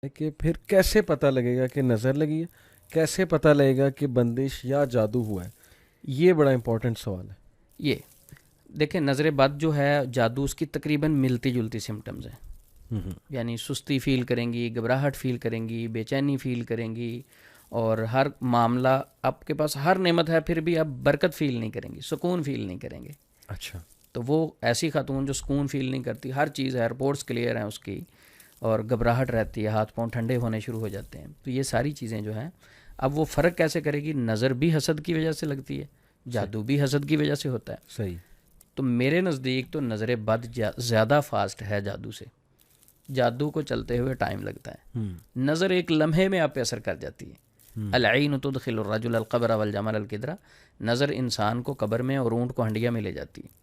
ہے کہ پھر کیسے پتہ لگے گا کہ نظر لگی ہے، کیسے پتہ لگے گا کہ بندش یا جادو ہوا ہے؟ یہ بڑا امپورٹنٹ سوال ہے. یہ دیکھیں، نظر بد جو ہے جادو، اس کی تقریباً ملتی جلتی سمٹمز ہیں. یعنی سستی فیل کریں گی، گھبراہٹ فیل کریں گی، بے چینی فیل کریں گی، اور ہر معاملہ آپ کے پاس ہر نعمت ہے پھر بھی آپ برکت فیل نہیں کریں گی، سکون فیل نہیں کریں گے. اچھا. تو وہ ایسی خاتون جو سکون فیل نہیں کرتی، ہر چیز ہے، رپورٹس کلیئر ہیں اس کی، اور گھبراہٹ رہتی ہے، ہاتھ پاؤں ٹھنڈے ہونے شروع ہو جاتے ہیں. تو یہ ساری چیزیں جو ہیں، اب وہ فرق کیسے کرے گی؟ نظر بھی حسد کی وجہ سے لگتی ہے، جادو بھی حسد کی وجہ سے ہوتا ہے. صحیح. تو میرے نزدیک تو نظر بد زیادہ فاسٹ ہے جادو سے. جادو کو چلتے ہوئے ٹائم لگتا ہے، نظر ایک لمحے میں آپ پہ اثر کر جاتی ہے. العین تدخل الرجل القبر والجمل القدرہ، نظر انسان کو قبر میں اور اونٹ کو ہنڈیا میں لے جاتی ہے.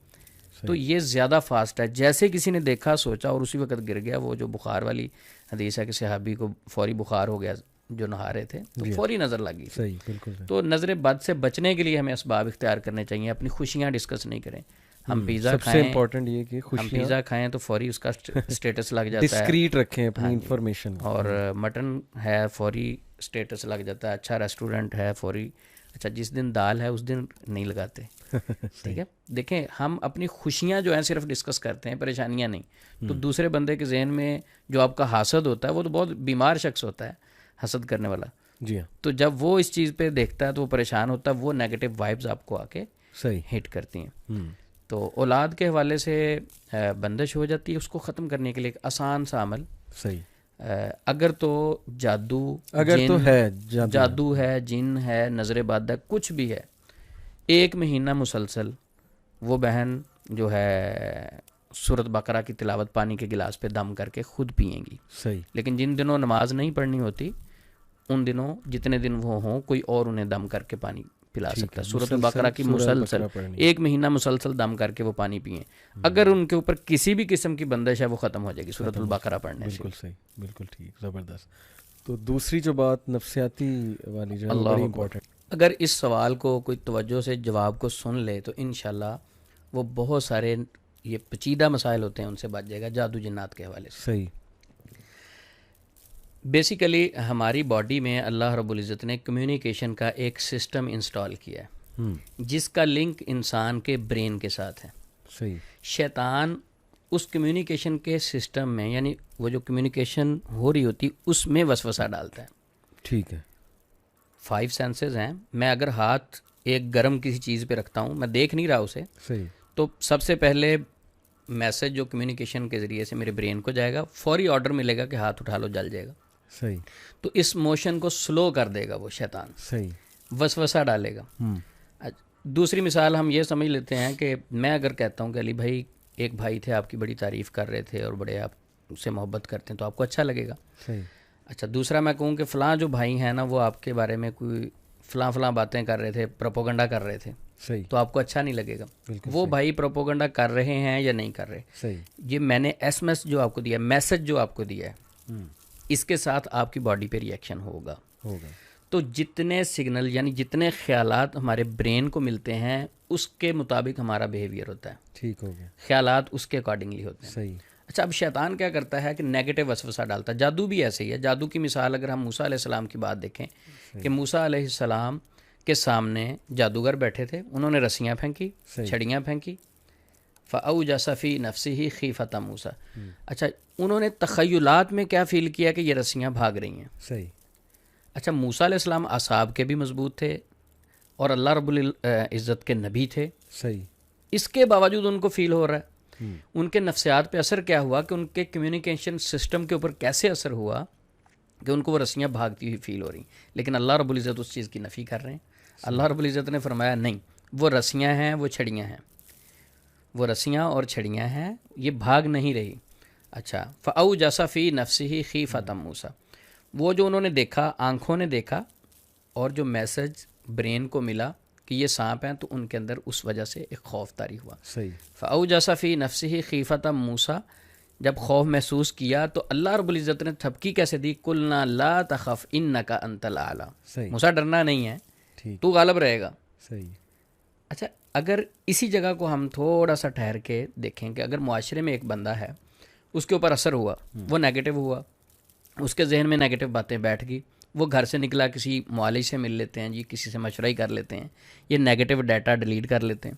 تو یہ زیادہ فاسٹ ہے. جیسے کسی نے دیکھا، سوچا اور اسی وقت گر گیا. وہ جو بخار والی حدیث ہے کہ صحابی کو فوری بخار ہو گیا جو نہا رہے تھے، تو فوری نظر لگ گئی. صحیح، بالکل. تو نظر بد سے بچنے کے لیے ہمیں اسباب اختیار کرنے چاہیے. اپنی خوشیاں ڈسکس نہیں کریں. ہم پیزا سب سے کھائیں، امپورٹنٹ یہ کہ ہم خوشیاں پیزا کھائیں تو فوری اس کا اسٹیٹس لگ جاتا ہے. ڈسکریٹ رکھیں اپنی ہاں جی. انفارمیشن. اور مٹن ہے فوری اسٹیٹس لگ جاتا ہے. اچھا ریسٹورنٹ ہے فوری. اچھا جس دن دال ہے اس دن نہیں لگاتے. ٹھیک ہے. دیکھیں، ہم اپنی خوشیاں جو ہیں صرف ڈسکس کرتے ہیں، پریشانیاں نہیں. تو دوسرے بندے کے ذہن میں جو آپ کا حاسد ہوتا ہے، وہ تو بہت بیمار شخص ہوتا ہے حسد کرنے والا. جی ہاں. تو جب وہ اس چیز پہ دیکھتا ہے تو وہ پریشان ہوتا ہے. وہ نیگیٹو وائبز آپ کو آ کے صحیح ہٹ کرتی ہیں. تو اولاد کے حوالے سے بندش ہو جاتی ہے. اس کو ختم کرنے کے لیے ایک آسان سا عمل. صحیح. اگر تو جادو، اگر تو ہے جادو ہے، جن ہے، نظر بد ہے، کچھ بھی ہے، 1 مہینہ مسلسل وہ بہن جو ہے سورۃ بقرہ کی تلاوت پانی کے گلاس پہ دم کر کے خود پئیں گی. صحیح. لیکن جن دنوں نماز نہیں پڑھنی ہوتی، ان دنوں جتنے دن وہ ہوں، کوئی اور انہیں دم کر کے پانی پلا سکتا ہے. سورۃ البقرہ کی مسلسل 1 مہینہ مسلسل دم کر کے وہ پانی پئیں. اگر ان کے اوپر کسی بھی قسم کی بندش ہے، وہ ختم ہو جائے گی سورۃ البقرہ پڑھنے سے. بالکل صحیح، بالکل ٹھیک، زبردست. تو دوسری جو بات نفسیاتی والی جو ہے، اللہ بڑی اکبر. امپورٹنٹ. اگر اس سوال کو کوئی توجہ سے جواب کو سن لے تو انشاءاللہ وہ بہت سارے یہ پیچیدہ مسائل ہوتے ہیں ان سے بچ جائے گا جادو جنات کے حوالے سے. صحیح. بیسیکلی ہماری باڈی میں اللہ رب العزت نے کمیونیکیشن کا ایک سسٹم انسٹال کیا ہے، جس کا لنک انسان کے برین کے ساتھ ہے. صحیح. شیطان اس کمیونیکیشن کے سسٹم میں، یعنی وہ جو کمیونیکیشن ہو رہی ہوتی اس میں وسوسہ ڈالتا ہے. ٹھیک ہے. 5 سینسز ہیں. میں اگر ہاتھ ایک گرم کسی چیز پہ رکھتا ہوں، میں دیکھ نہیں رہا اسے، صحیح. تو سب سے پہلے میسج جو کمیونیکیشن کے ذریعے سے میرے برین کو جائے گا، فوری آرڈر ملے گا کہ ہاتھ اٹھا لو، جل جائے گا. صحیح. تو اس موشن کو سلو کر دے گا وہ شیطان، صحیح. وسوسہ ڈالے گا. دوسری مثال ہم یہ سمجھ لیتے ہیں کہ میں اگر کہتا ہوں کہ علی بھائی، ایک بھائی تھے آپ کی بڑی تعریف کر رہے تھے اور بڑے آپ سے محبت کرتے ہیں، تو آپ کو اچھا لگے گا. صحیح. اچھا دوسرا میں کہوں کہ فلاں جو بھائی ہیں نا، وہ آپ کے بارے میں کوئی فلاں باتیں کر رہے تھے، پروپوگنڈا کر رہے تھے، صحیح. تو آپ کو اچھا نہیں لگے گا. وہ بھائی پروپوگنڈا کر رہے ہیں یا نہیں کر رہے، صحیح. یہ میں نے ایس ایم ایس جو آپ کو دیا، میسج جو آپ کو دیا ہے، اس کے ساتھ آپ کی باڈی پہ ریئیکشن ہوگا. تو جتنے سگنل، یعنی جتنے خیالات ہمارے برین کو ملتے ہیں، اس کے مطابق ہمارا بیہیویئر ہوتا ہے. ٹھیک ہو گیا. خیالات اس کے اکارڈنگلی ہوتے ہیں. صحیح. اچھا اب شیطان کیا کرتا ہے کہ نیگیٹو وسوسہ ڈالتا ہے. جادو بھی ایسے ہی ہے. جادو کی مثال اگر ہم موسیٰ علیہ السلام کی بات دیکھیں کہ موسیٰ علیہ السلام کے سامنے جادوگر بیٹھے تھے، انہوں نے رسیاں پھینکی، چھڑیاں پھینکی. فَأَوْجَسَ فِي نَفْسِهِ خِیفَةَ مُوسَىٰ. اچھا انہوں نے تخیلات میں کیا فیل کیا کہ یہ رسیاں بھاگ رہی ہیں. صحیح. اچھا موسیٰ علیہ السلام اعصاب کے بھی مضبوط تھے اور اللہ رب العزت کے نبی تھے. صحیح. اس کے باوجود ان کو فیل ہو رہا ہے. ان کے نفسیات پہ اثر کیا ہوا کہ ان کے کمیونیکیشن سسٹم کے اوپر کیسے اثر ہوا کہ ان کو وہ رسیاں بھاگتی ہوئی فیل ہو رہی. لیکن اللہ رب العزت اس چیز کی نفی کر رہے ہیں. اللہ رب العزت نے فرمایا نہیں، وہ رسیاں ہیں، وہ چھڑیاں ہیں، وہ رسیاں اور چھڑیاں ہیں، یہ بھاگ نہیں رہی. اچھا فَأَوْجَسَ فِي نَفْسِهِ خِیفَةَ مُوسَىٰ. وہ جو انہوں نے دیکھا، آنکھوں نے دیکھا، اور جو میسج برین کو ملا کہ یہ سانپ ہیں، تو ان کے اندر اس وجہ سے ایک خوف طاری ہوا. صحیح. فَأَوْجَسَ فِي نَفْسِهِ خِیفَةَ مُوسَىٰ. جب خوف محسوس کیا تو اللہ رب العزت نے تھپکی کیسے دی؟ قُلْنَا لَا تَخَفْ إِنَّكَ أَنْتَ الْأَعْلَىٰ. موسیٰ ڈرنا نہیں ہے، تو غالب رہے گا. صحیح. اچھا اگر اسی جگہ کو ہم تھوڑا سا ٹھہر کے دیکھیں کہ اگر معاشرے میں ایک بندہ ہے، اس کے اوپر اثر ہوا، وہ نیگیٹو ہوا، اس کے ذہن میں نیگیٹو باتیں بیٹھ گئی, وہ گھر سے نکلا کسی معالج سے مل لیتے ہیں جی, کسی سے مشورہ ہی کر لیتے ہیں, یہ نیگیٹو ڈیٹا ڈیلیٹ کر لیتے ہیں.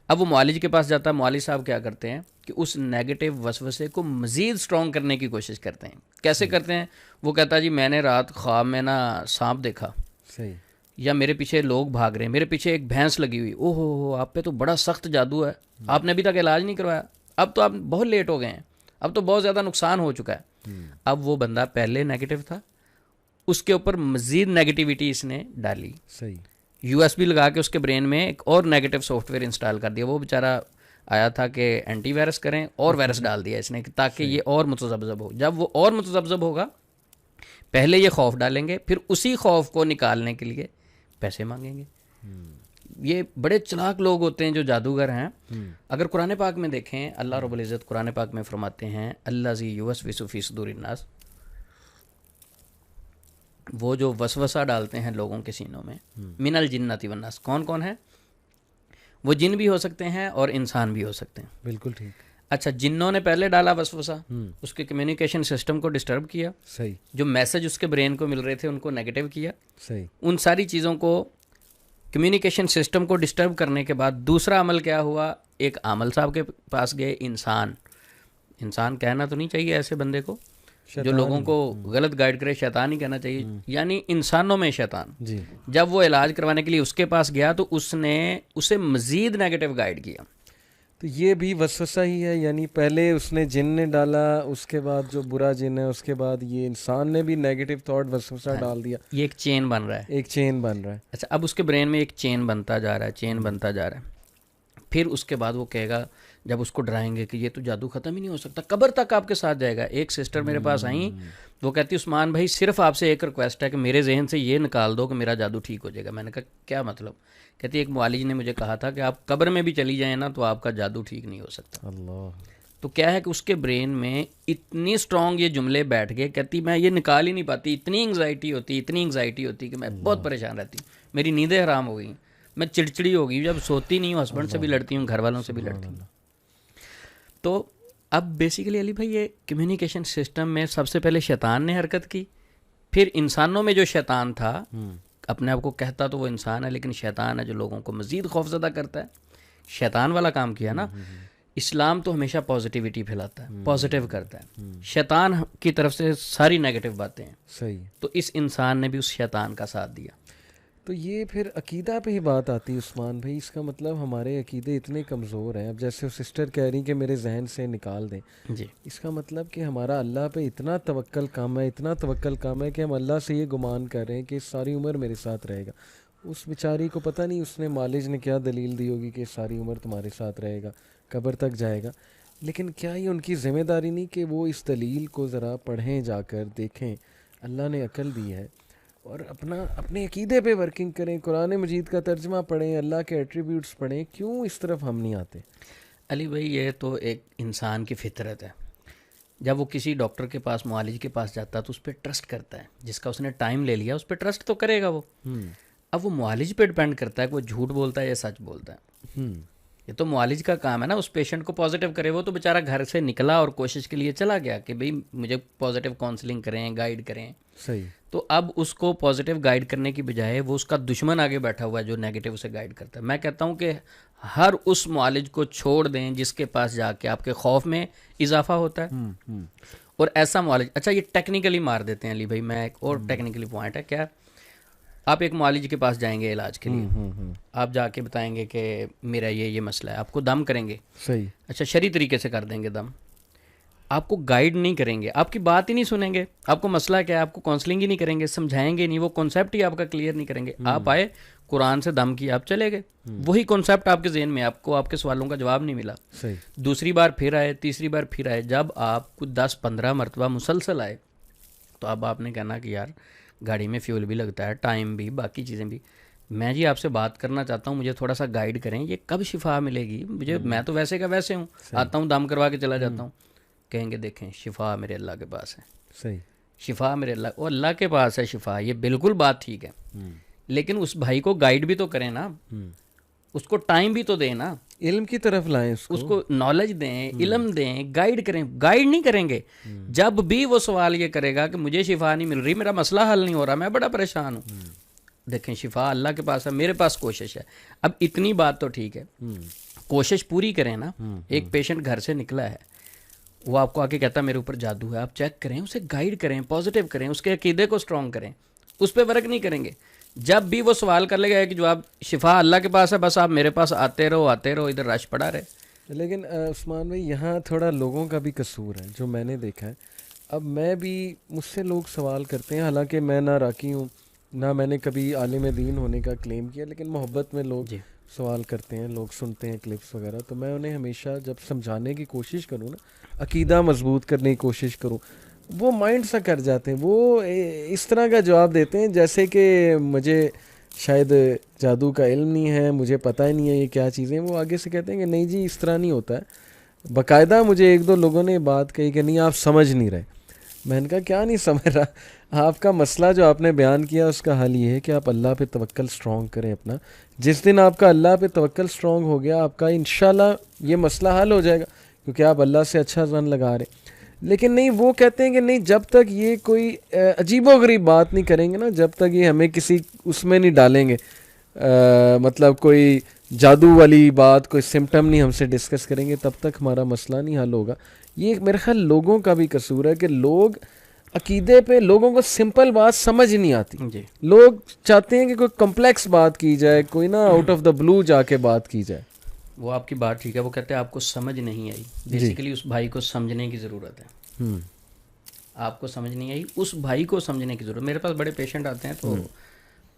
اب وہ معالج کے پاس جاتا ہے, معالج صاحب کیا کرتے ہیں کہ اس نیگیٹو وسوسے کو مزید اسٹرانگ کرنے کی کوشش کرتے ہیں. کیسے کرتے ہیں؟ وہ کہتا ہے جی میں نے رات خواب میں نا سانپ دیکھا, صحیح, یا میرے پیچھے لوگ بھاگ رہے ہیں, میرے پیچھے ایک بھینس لگی ہوئی, او ہو آپ پہ تو بڑا سخت جادو ہے, آپ نے ابھی تک علاج نہیں کروایا, اب تو آپ بہت لیٹ ہو گئے ہیں, اب تو بہت زیادہ نقصان ہو چکا ہے. اب وہ بندہ پہلے نیگیٹو تھا, اس کے اوپر مزید نیگیٹیوٹی اس نے ڈالی, صحیح, یو ایس بی لگا کے اس کے برین میں ایک اور نیگیٹو سافٹ ویئر انسٹال کر دیا. وہ بیچارہ آیا تھا کہ اینٹی وائرس کریں, اور وائرس ڈال دیا اس نے تاکہ یہ اور متذبذب ہو. جب وہ اور متذبذب ہوگا, پہلے یہ خوف ڈالیں گے, پھر اسی خوف کو نکالنے کے لیے پیسے مانگیں گے. یہ بڑے چلاک لوگ ہوتے ہیں جو جادوگر ہیں. اگر قرآن پاک میں دیکھیں, اللہ رب العزت قرآن پاک میں فرماتے ہیں الذی یوسوس فی صدور الناس, وہ جو وسوسہ ڈالتے ہیں لوگوں کے سینوں میں, من الجنۃ والناس. کون کون ہے وہ؟ جن بھی ہو سکتے ہیں اور انسان بھی ہو سکتے ہیں. بالکل ٹھیک. اچھا, جنوں نے پہلے ڈالا وسوسہ, اس کے کمیونیکیشن سسٹم کو ڈسٹرب کیا, صحیح, جو میسج اس کے برین کو مل رہے تھے ان کو نیگیٹو کیا. صحیح, ان ساری چیزوں کو, کمیونیکیشن سسٹم کو ڈسٹرب کرنے کے بعد دوسرا عمل کیا ہوا؟ ایک عامل صاحب کے پاس گئے, انسان کہنا تو نہیں چاہیے ایسے بندے کو جو لوگوں کو غلط گائیڈ کرے, شیطان ہی کہنا چاہیے, یعنی انسانوں میں شیطان. جی, جب وہ علاج کروانے کے لیے اس کے پاس گیا تو اس نے اسے مزید نیگیٹو گائیڈ کیا. تو یہ بھی وسوسہ ہی ہے, یعنی پہلے اس نے جن نے ڈالا, اس کے بعد جو برا جن ہے, اس کے بعد یہ انسان نے بھی نیگیٹو تھاٹ وسوسہ ڈال دیا. یہ ایک چین بن رہا ہے, ایک چین بن رہا ہے. اچھا, اب اس کے برین میں ایک چین بنتا جا رہا ہے, چین بنتا جا رہا ہے. پھر اس کے بعد وہ کہے گا, جب اس کو ڈرائیں گے کہ یہ تو جادو ختم ہی نہیں ہو سکتا, قبر تک آپ کے ساتھ جائے گا. ایک سسٹر میرے پاس آئیں, وہ کہتی عثمان بھائی صرف آپ سے ایک ریکویسٹ ہے کہ میرے ذہن سے یہ نکال دو کہ میرا جادو ٹھیک ہو جائے گا. میں نے کہا کیا مطلب؟ کہتی ایک معالج نے مجھے کہا تھا کہ آپ قبر میں بھی چلی جائیں نا تو آپ کا جادو ٹھیک نہیں ہو سکتا. اللہ. تو کیا ہے کہ اس کے برین میں اتنی اسٹرانگ یہ جملے بیٹھ گئے, کہتی میں یہ نکال ہی نہیں پاتی, اتنی انگزائٹی ہوتی کہ میں بہت پریشان رہتی ہوں, میری نیندیں حرام ہو گئیں, میں چڑچڑی ہو گئی, جب سوتی نہیں ہوں ہسبینڈ سے بھی لڑتی ہوں, گھر والوں سے بھی لڑتی ہوں. تو اب بیسیکلی علی بھائی یہ کمیونیکیشن سسٹم میں سب سے پہلے شیطان نے حرکت کی, پھر انسانوں میں جو شیطان تھا, اپنے آپ کو کہتا تو وہ انسان ہے لیکن شیطان ہے جو لوگوں کو مزید خوفزدہ کرتا ہے, شیطان والا کام کیا نا. اسلام تو ہمیشہ پازیٹیوٹی پھیلاتا ہے, پازیٹیو کرتا ہے, شیطان کی طرف سے ساری نیگیٹو باتیں ہیں. صحیح. تو اس انسان نے بھی اس شیطان کا ساتھ دیا. تو یہ پھر عقیدہ پہ ہی بات آتی ہے عثمان بھائی, اس کا مطلب ہمارے عقیدے اتنے کمزور ہیں. اب جیسے وہ سسٹر کہہ رہی کہ میرے ذہن سے نکال دیں, جی, اس کا مطلب کہ ہمارا اللہ پہ اتنا توکل کم ہے کہ ہم اللہ سے یہ گمان کر رہے ہیں کہ ساری عمر میرے ساتھ رہے گا. اس بیچاری کو پتہ نہیں اس نے معالج نے کیا دلیل دی ہوگی کہ ساری عمر تمہارے ساتھ رہے گا, قبر تک جائے گا. لیکن کیا یہ ان کی ذمہ داری نہیں کہ وہ اس دلیل کو ذرا پڑھیں, جا کر دیکھیں, اللہ نے عقل دی ہے, اور اپنے عقیدے پہ ورکنگ کریں, قرآن مجید کا ترجمہ پڑھیں, اللہ کے ایٹریبیوٹس پڑھیں. کیوں اس طرف ہم نہیں آتے؟ علی بھائی یہ تو ایک انسان کی فطرت ہے. جب وہ کسی ڈاکٹر کے پاس, معالج کے پاس جاتا ہے تو اس پہ ٹرسٹ کرتا ہے, جس کا اس نے ٹائم لے لیا اس پہ ٹرسٹ تو کرے گا وہ. اب وہ معالج پہ ڈپینڈ کرتا ہے کہ وہ جھوٹ بولتا ہے یا سچ بولتا ہے. یہ تو معالج کا کام ہے نا اس پیشنٹ کو پازیٹیو کرے. وہ تو بیچارہ گھر سے نکلا اور کوشش کے لیے چلا گیا کہ بھئی مجھے پازیٹیو کاؤنسلنگ کریں, گائیڈ کریں. صحیح. تو اب اس کو پازیٹیو گائیڈ کرنے کی بجائے وہ اس کا دشمن آگے بیٹھا ہوا ہے جو نیگیٹو سے گائیڈ کرتا ہے. میں کہتا ہوں کہ ہر اس معالج کو چھوڑ دیں جس کے پاس جا کے آپ کے خوف میں اضافہ ہوتا ہے, اور ایسا معالج. اچھا یہ ٹیکنیکلی مار دیتے ہیں علی بھائی, میں ایک اور ٹیکنیکلی پوائنٹ ہے. کیا آپ ایک معالج کے پاس جائیں گے علاج کے لیے, آپ جا کے بتائیں گے کہ میرا یہ مسئلہ ہے, آپ کو دم کریں گے. صحیح. اچھا شرعی طریقے سے کر دیں گے دم, آپ کو گائیڈ نہیں کریں گے, آپ کی بات ہی نہیں سنیں گے, آپ کو مسئلہ کیا ہے آپ کو کاؤنسلنگ ہی نہیں کریں گے, سمجھائیں گے نہیں, وہ کانسیپٹ ہی آپ کا کلیئر نہیں کریں گے. آپ آئے قرآن سے دم کیا, آپ چلے گئے, وہی کانسیپٹ آپ کے ذہن میں, آپ کو آپ کے سوالوں کا جواب نہیں ملا. صحیح. دوسری بار پھر آئے, تیسری بار پھر آئے, جب آپ کو 10-15 مرتبہ مسلسل آئے تو اب آپ نے کہنا کہ یار گاڑی میں فیول بھی لگتا ہے, ٹائم بھی, باقی چیزیں بھی, میں جی آپ سے بات کرنا چاہتا ہوں, مجھے تھوڑا سا گائیڈ کریں, یہ کب شفا ملے گی مجھے, میں تو ویسے کا ویسے ہوں, آتا ہوں دم کروا کے چلا جاتا ہوں. کہیں گے دیکھیں شفا میرے اللہ کے پاس ہے. صحیح. شفا میرے اللہ کے پاس ہے شفا, یہ بالکل بات ٹھیک ہے, لیکن اس بھائی کو گائیڈ بھی تو کریں نا, اس کو ٹائم بھی تو دیں نا. علم کی طرف لائیں اس کو نالج دیں, علم دیں, گائیڈ کریں. گائیڈ نہیں کریں گے جب بھی وہ سوال یہ کرے گا کہ مجھے شفا نہیں مل رہی, میرا مسئلہ حل نہیں ہو رہا, میں بڑا پریشان ہوں. دیکھیں شفا اللہ کے پاس ہے, میرے پاس کوشش ہے. اب اتنی بات تو ٹھیک ہے, کوشش پوری کریں نا. ایک پیشنٹ گھر سے نکلا ہے, وہ آپ کو آ کے کہتا ہے میرے اوپر جادو ہے, آپ چیک کریں, اسے گائیڈ کریں, پازیٹیو کریں, اس کے عقیدے کو اسٹرانگ کریں. اس پہ ورک نہیں کریں گے. جب بھی وہ سوال کر لے گا کہ جو آپ شفا اللہ کے پاس ہے, بس آپ میرے پاس آتے رہو, ادھر رش پڑا رہے. لیکن عثمان بھائی یہاں تھوڑا لوگوں کا بھی قصور ہے جو میں نے دیکھا ہے. اب میں بھی, مجھ سے لوگ سوال کرتے ہیں, حالانکہ میں نہ راکی ہوں نہ میں نے کبھی عالم دین ہونے کا کلیم کیا, لیکن محبت میں لوگ سوال کرتے ہیں, لوگ سنتے ہیں کلپس وغیرہ, تو میں انہیں ہمیشہ جب سمجھانے کی کوشش کروں نا, عقیدہ مضبوط کرنے کی کوشش کروں, وہ مائنڈ سا کر جاتے ہیں. وہ اس طرح کا جواب دیتے ہیں جیسے کہ مجھے شاید جادو کا علم نہیں ہے, مجھے پتہ ہی نہیں ہے یہ کیا چیزیں. وہ آگے سے کہتے ہیں کہ نہیں جی اس طرح نہیں ہوتا ہے. باقاعدہ مجھے ایک دو لوگوں نے بات کہی کہ نہیں آپ سمجھ نہیں رہے. میں نے کہا کیا نہیں سمجھ رہا, آپ کا مسئلہ جو آپ نے بیان کیا اس کا حل یہ ہے کہ آپ اللہ پہ توکل اسٹرانگ کریں اپنا. جس دن آپ کا اللہ پہ توکل اسٹرانگ ہو گیا, آپ کا انشاءاللہ یہ مسئلہ حل ہو جائے گا, کیونکہ آپ اللہ سے اچھا ظن لگا رہے. لیکن نہیں, وہ کہتے ہیں کہ نہیں جب تک یہ کوئی عجیب و غریب بات نہیں کریں گے نا, جب تک یہ ہمیں کسی اس میں نہیں ڈالیں گے, مطلب کوئی جادو والی بات, کوئی سمٹم نہیں ہم سے ڈسکس کریں گے, تب تک ہمارا مسئلہ نہیں حل ہوگا. یہ میرے خیال لوگوں کا بھی قصور ہے کہ لوگ عقیدے پہ, لوگوں کو سمپل بات سمجھ نہیں آتی. لوگ چاہتے ہیں کہ کوئی کمپلیکس بات کی جائے, کوئی نا آؤٹ آف دا بلو جا کے بات کی جائے. وہ آپ کی بات ٹھیک ہے, وہ کہتے ہیں آپ کو سمجھ نہیں آئی. بیسیکلی اس بھائی کو سمجھنے کی ضرورت ہے. آپ کو سمجھ نہیں آئی, اس بھائی کو سمجھنے کی ضرورت. میرے پاس بڑے پیشنٹ آتے ہیں تو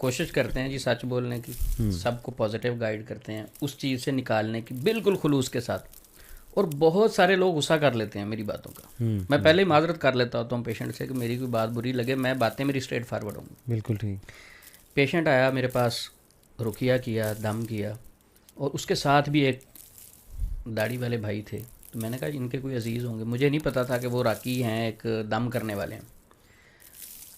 کوشش کرتے ہیں جی سچ بولنے کی, سب کو پازیٹیو گائیڈ کرتے ہیں, اس چیز سے نکالنے کی بالکل خلوص کے ساتھ. اور بہت سارے لوگ غصہ کر لیتے ہیں میری باتوں کا. میں پہلے ہی معذرت کر لیتا ہوتا ہوں پیشنٹ سے کہ میری کوئی بات بری لگے, میں باتیں میری اسٹریٹ فارورڈ ہوں. بالکل ٹھیک. پیشنٹ آیا میرے پاس, رقیہ کیا, دم کیا, اور اس کے ساتھ بھی ایک داڑھی والے بھائی تھے. تو میں نے کہا ان کے کوئی عزیز ہوں گے, مجھے نہیں پتا تھا کہ وہ راکی ہیں, ایک دم کرنے والے ہیں.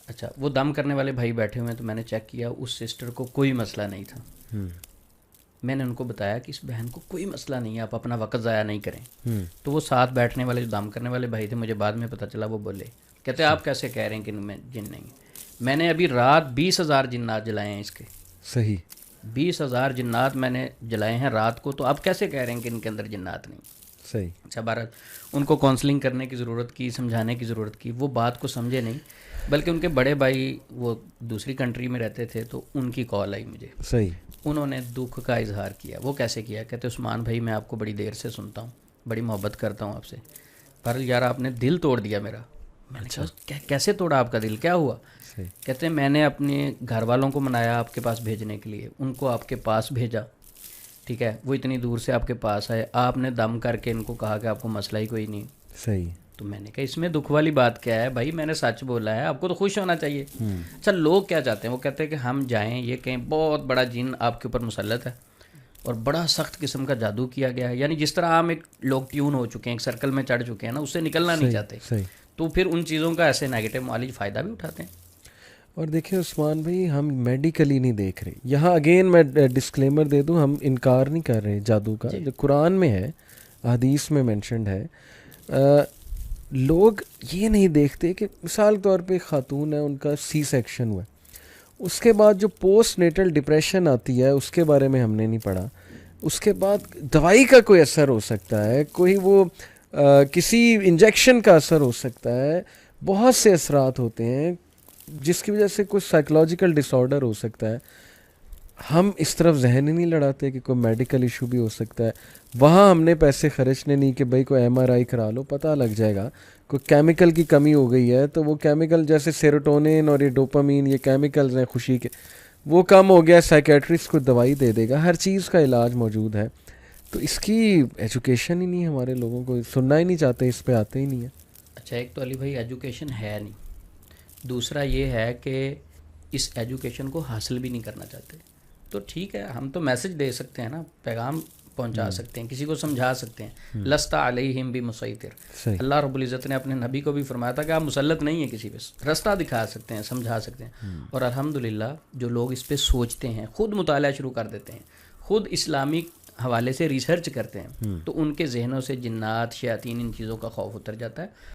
اچھا, وہ دم کرنے والے بھائی بیٹھے ہوئے ہیں, تو میں نے چیک کیا, اس سسٹر کو کوئی مسئلہ نہیں تھا. میں نے ان کو بتایا کہ اس بہن کو کوئی مسئلہ نہیں ہے, آپ اپنا وقت ضائع نہیں کریں. تو وہ ساتھ بیٹھنے والے جو دم کرنے والے بھائی تھے, مجھے بعد میں پتہ چلا, وہ بولے, کہتے آپ کیسے کہہ رہے ہیں کہ ان میں جن نہیں. میں نے ابھی رات 20,000 جنات جلائے ہیں اس کے. صحیح, 20,000 جنات میں نے جلائے ہیں رات کو, تو آپ کیسے کہہ رہے ہیں کہ ان کے اندر جنات نہیں. صحیح. اچھا, بہرحال ان کو کاؤنسلنگ کرنے کی ضرورت کی, سمجھانے کی ضرورت کی. وہ بات کو سمجھے نہیں, بلکہ ان کے بڑے بھائی وہ دوسری کنٹری میں رہتے تھے, تو ان کی کال آئی مجھے. صحیح. انہوں نے دکھ کا اظہار کیا. وہ کیسے کیا, کہتے عثمان بھائی میں آپ کو بڑی دیر سے سنتا ہوں, بڑی محبت کرتا ہوں آپ سے, پر یار آپ نے دل توڑ دیا میرا. میں نے کہا کیسے توڑا آپ کا دل, کیا ہوا؟ کہتے ہیں میں نے اپنے گھر والوں کو منایا آپ کے پاس بھیجنے کے لیے, ان کو آپ کے پاس بھیجا, ٹھیک ہے, وہ اتنی دور سے آپ کے پاس آئے, آپ نے دم کر کے ان کو کہا کہ آپ کو مسئلہ ہی کوئی نہیں. صحیح. تو میں نے کہا اس میں دکھ والی بات کیا ہے بھائی, میں نے سچ بولا ہے, آپ کو تو خوش ہونا چاہیے. اچھا, لوگ کیا چاہتے ہیں, وہ کہتے ہیں کہ ہم جائیں, یہ کہیں بہت بڑا جن آپ کے اوپر مسلط ہے اور بڑا سخت قسم کا جادو کیا گیا ہے. یعنی جس طرح ہم ایک لوگ ٹیون ہو چکے ہیں, ایک سرکل میں چڑھ چکے ہیں نا, اس سے نکلنا نہیں چاہتے, تو پھر ان چیزوں کا ایسے نیگیٹو معالج فائدہ بھی اٹھاتے ہیں. اور دیکھیں عثمان بھائی, ہم میڈیکلی نہیں دیکھ رہے. یہاں اگین میں ڈسکلیمر دے دوں, ہم انکار نہیں کر رہے جادو کا, جو قرآن میں ہے, حدیث میں مینشنڈ ہے. لوگ یہ نہیں دیکھتے کہ مثال طور پہ خاتون ہے, ان کا سی سیکشن ہوا ہے, اس کے بعد جو پوسٹ نیٹل ڈپریشن آتی ہے اس کے بارے میں ہم نے نہیں پڑھا. اس کے بعد دوائی کا کوئی اثر ہو سکتا ہے, کوئی وہ کسی انجیکشن کا اثر ہو سکتا ہے, بہت سے اثرات ہوتے ہیں جس کی وجہ سے کچھ سائیکلوجیکل ڈس آرڈر ہو سکتا ہے. ہم اس طرف ذہن ہی نہیں لڑاتے کہ کوئی میڈیکل ایشو بھی ہو سکتا ہے. وہاں ہم نے پیسے خرچنے نہیں کہ بھائی کوئی MRI کرا لو, پتہ لگ جائے گا کوئی کیمیکل کی کمی ہو گئی ہے, تو وہ کیمیکل جیسے سیروٹونین اور یہ ڈوپامین, یہ کیمیکلز ہیں خوشی کے, وہ کم ہو گیا, سائیکیٹرسٹ کو دوائی دے دے گا. ہر چیز کا علاج موجود ہے. تو اس کی ایجوکیشن ہی نہیں ہے, ہمارے لوگوں کو سننا ہی نہیں چاہتے, اس پہ آتے ہی نہیں ہیں. اچھا, ایک تو علی بھائی ایجوکیشن ہے نہیں, دوسرا یہ ہے کہ اس ایجوکیشن کو حاصل بھی نہیں کرنا چاہتے. تو ٹھیک ہے, ہم تو میسج دے سکتے ہیں نا, پیغام پہنچا سکتے ہیں, کسی کو سمجھا سکتے ہیں. لست علیہم بمسیطر, اللہ رب العزت نے اپنے نبی کو بھی فرمایا تھا کہ آپ مسلط نہیں ہیں کسی پہ, رستہ دکھا سکتے ہیں, سمجھا سکتے ہیں. اور الحمدللہ جو لوگ اس پہ سوچتے ہیں, خود مطالعہ شروع کر دیتے ہیں, خود اسلامک حوالے سے ریسرچ کرتے ہیں تو ان کے ذہنوں سے جنات شیاطین ان چیزوں کا خوف اتر جاتا ہے